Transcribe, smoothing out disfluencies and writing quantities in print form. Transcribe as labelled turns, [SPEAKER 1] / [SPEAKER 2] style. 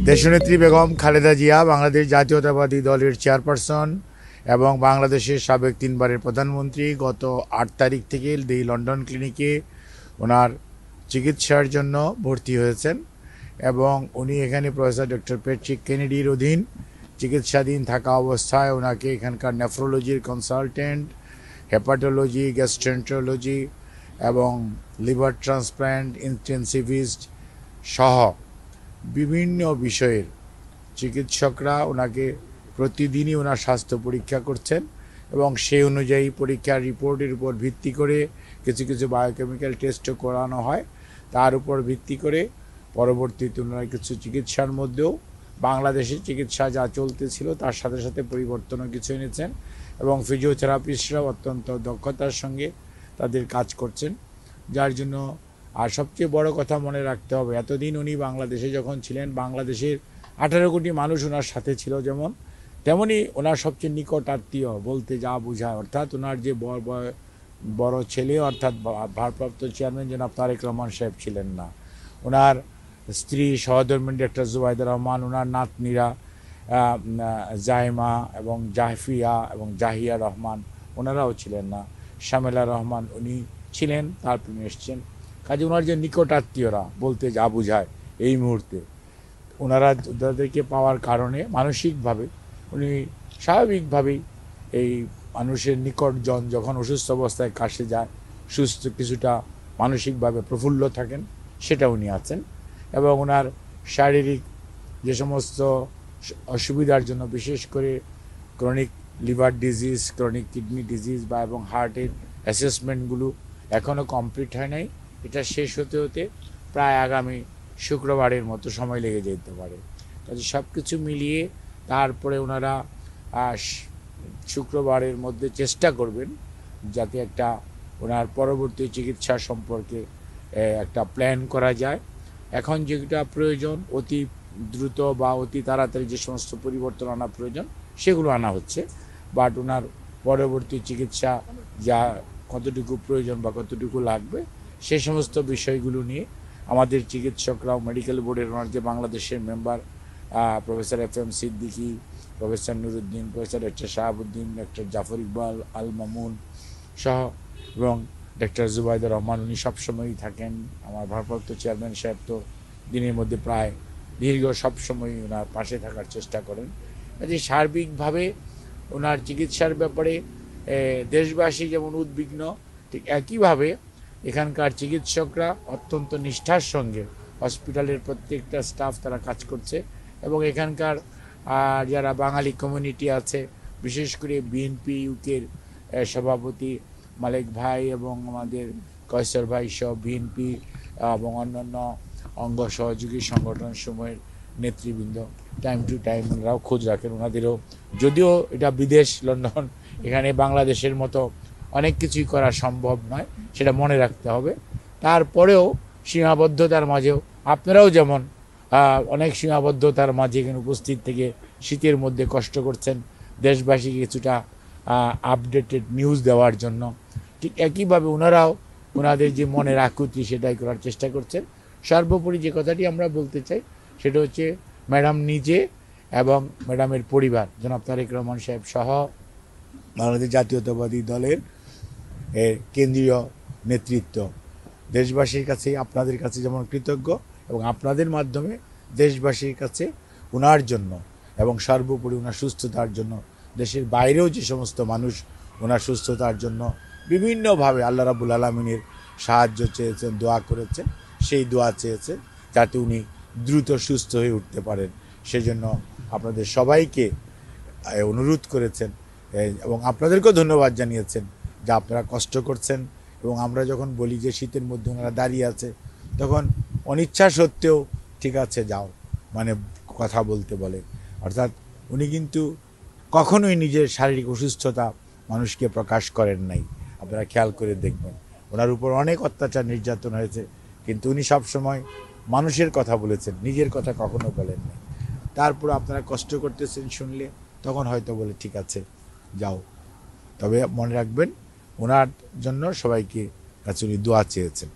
[SPEAKER 1] দেশনেত্রী বেগম খালেদা জিয়া বাংলাদেশ জাতীয়তাবাদী দলের চেয়ারপারসন এবং বাংলাদেশের সাবেক 3বারের প্রধানমন্ত্রী গত 8 তারিখ থেকে লন্ডন ক্লিনিকে ওনার চিকিৎসার জন্য ভর্তি হয়েছেন এবং উনি এখানে প্রফেসর ডক্টর প্যাট্রিক কেনেডির অধীন চিকিৎসাধীন থাকা অবস্থায় ওনাকে এখানকার নেফ্রোলজির কনসালটেন্ট, হেপাটোলজি, গ্যাস্ট্রেন্টোলজি এবং লিভার ট্রান্সপ্ল্যান্ট ইন্টেন্সিভিস্ট সহ বিভিন্ন বিষয়ের চিকিৎসকরা ওনাকে প্রতিদিনই ওনার স্বাস্থ্য পরীক্ষা করছেন এবং সেই অনুযায়ী পরীক্ষার রিপোর্টের উপর ভিত্তি করে কিছু কিছু বায়োকেমিক্যাল টেস্টও করানো হয়। তার উপর ভিত্তি করে পরবর্তীতে ওনারা কিছু চিকিৎসার মধ্যেও বাংলাদেশের চিকিৎসা যা চলতেছিল তার সাথে সাথে পরিবর্তনও কিছু এনেছেন এবং ফিজিওথেরাপিস্টরাও অত্যন্ত দক্ষতার সঙ্গে তাদের কাজ করছেন, যার জন্য আর সবচেয়ে বড় কথা মনে রাখতে হবে, এতদিন উনি বাংলাদেশে যখন ছিলেন বাংলাদেশের 18 কোটি মানুষ ওনার সাথে ছিল, যেমন তেমনি ওনার সবচেয়ে নিকট আত্মীয় বলতে যা বোঝায়, অর্থাৎ ওনার যে বড় ছেলে অর্থাৎ ভারপ্রাপ্ত চেয়ারম্যান জনাব তারেক রহমান সাহেব ছিলেন না, ওনার স্ত্রী সহধর্মিণী ডক্টর জুবাইদা রহমান, ওনার নাতনিরা জাইমা এবং জাহফিয়া এবং জাহিয়া রহমান ওনারাও ছিলেন না, শামেলা রহমান উনি ছিলেন, তারপর এসছেন। কাজে ওনার যে নিকট আত্মীয়রা বলতে যা বোঝায় এই মুহূর্তে ওনাদেরকে পাওয়ার কারণে মানসিকভাবে উনি স্বাভাবিকভাবেই এই মানুষের নিকটজন যখন অসুস্থ অবস্থায় কাছে যায় সুস্থ কিছুটা মানসিকভাবে প্রফুল্ল থাকেন, সেটা উনি আছেন এবং ওনার শারীরিক যে সমস্ত অসুবিধার জন্য বিশেষ করে chronic liver disease, chronic kidney disease বা এবং হার্টের অ্যাসেসমেন্টগুলো এখনও কমপ্লিট হয় নাই, এটা শেষ হতে হতে প্রায় আগামী শুক্রবারের মতো সময় লেগে যেতে পারে। কাজে সব কিছু মিলিয়ে তারপরে ওনারা শুক্রবারের মধ্যে চেষ্টা করবেন যাতে একটা ওনার পরবর্তী চিকিৎসা সম্পর্কে একটা প্ল্যান করা যায়। এখন যেটা প্রয়োজন অতি দ্রুত বা অতি তাড়াতাড়ি যে সমস্ত পরিবর্তন আনা প্রয়োজন সেগুলো আনা হচ্ছে, বাট ওনার পরবর্তী চিকিৎসা যা কতটুকু প্রয়োজন বা কতটুকু লাগবে সে সমস্ত বিষয়গুলো নিয়ে আমাদের চিকিৎসকরাও মেডিকেল বোর্ডের ওনার যে বাংলাদেশের member professor FM Siddiqui, professor Nuruddin, professor doctor Shahabuddin, doctor Zafar Iqbal Al Mamun সহ এবং ডক্টর জুবাইদা রহমান উনি সবসময়ই থাকেন। আমার ভারপ্রাপ্ত চেয়ারম্যান সাহেব তো দিনের মধ্যে প্রায় দীর্ঘ সবসময় ওনার পাশে থাকার চেষ্টা করেন। কাজে সার্বিকভাবে ওনার চিকিৎসার ব্যাপারে দেশবাসী যেমন উদ্বিগ্ন, ঠিক একইভাবে এখানকার চিকিৎসকরা অত্যন্ত নিষ্ঠার সঙ্গে হসপিটালের প্রত্যেকটা স্টাফ তারা কাজ করছে এবং এখানকার যারা বাঙালি কমিউনিটি আছে, বিশেষ করে বিএনপি ইউকের সভাপতি মালিক ভাই এবং আমাদের কয়সর ভাই সহ বিএনপি এবং অন্যান্য অঙ্গ সহযোগী সংগঠন সমূহের নেতৃবৃন্দ টাইম টু টাইম ওনারাও খোঁজ রাখেন। ওনাদেরও যদিও এটা বিদেশ লন্ডন, এখানে বাংলাদেশের মতো অনেক কিছুই করা সম্ভব নয়, সেটা মনে রাখতে হবে। তারপরেও সীমাবদ্ধতার মাঝেও আপনারাও যেমন অনেক সীমাবদ্ধতার মাঝে এখানে উপস্থিত থেকে শীতের মধ্যে কষ্ট করছেন দেশবাসীকে কিছুটা আপডেটেড নিউজ দেওয়ার জন্য, ঠিক একইভাবে ওনারাও ওনাদের যে মনের আকুতি সেটাই করার চেষ্টা করছেন। সর্বোপরি যে কথাটি আমরা বলতে চাই সেটা হচ্ছে ম্যাডাম নিজে এবং ম্যাডামের পরিবার জনাব তারেক রহমান সাহেব সহ বাংলাদেশ জাতীয়তাবাদী দলের কেন্দ্রীয় নেতৃত্ব দেশবাসীর কাছে আপনাদের কাছে যেমন কৃতজ্ঞ এবং আপনাদের মাধ্যমে দেশবাসীর কাছে ওনার জন্য এবং সর্বোপরি ওনার সুস্থতার জন্য দেশের বাইরেও যে সমস্ত মানুষ ওনার সুস্থতার জন্য বিভিন্নভাবে আল্লাহ রাব্বুল আলামিনের সাহায্য চেয়েছেন, দোয়া করেছেন, সেই দোয়া চেয়েছেন যাতে উনি দ্রুত সুস্থ হয়ে উঠতে পারেন, সেজন্য আপনাদের সবাইকে অনুরোধ করেছেন এবং আপনাদেরকেও ধন্যবাদ জানিয়েছেন যে আপনারা কষ্ট করছেন। এবং আমরা যখন বলি যে শীতের মধ্যে ওনারা দাঁড়িয়ে আছে তখন অনিচ্ছা সত্ত্বেও ঠিক আছে যাও মানে কথা বলতে বলে, অর্থাৎ উনি কিন্তু কখনোই নিজের শারীরিক অসুস্থতা মানুষকে প্রকাশ করেন নাই। আপনারা খেয়াল করে দেখবেন ওনার উপর অনেক অত্যাচার নির্যাতন হয়েছে, কিন্তু উনি সবসময় মানুষের কথা বলেছেন, নিজের কথা কখনো বলেন নাই। তারপর আপনারা কষ্ট করতেছেন শুনলে তখন হয়তো বলে ঠিক আছে যাও, তবে মনে রাখবেন ওনার জন্য সবাইকে কাছে উনি দোয়া চেয়েছেন।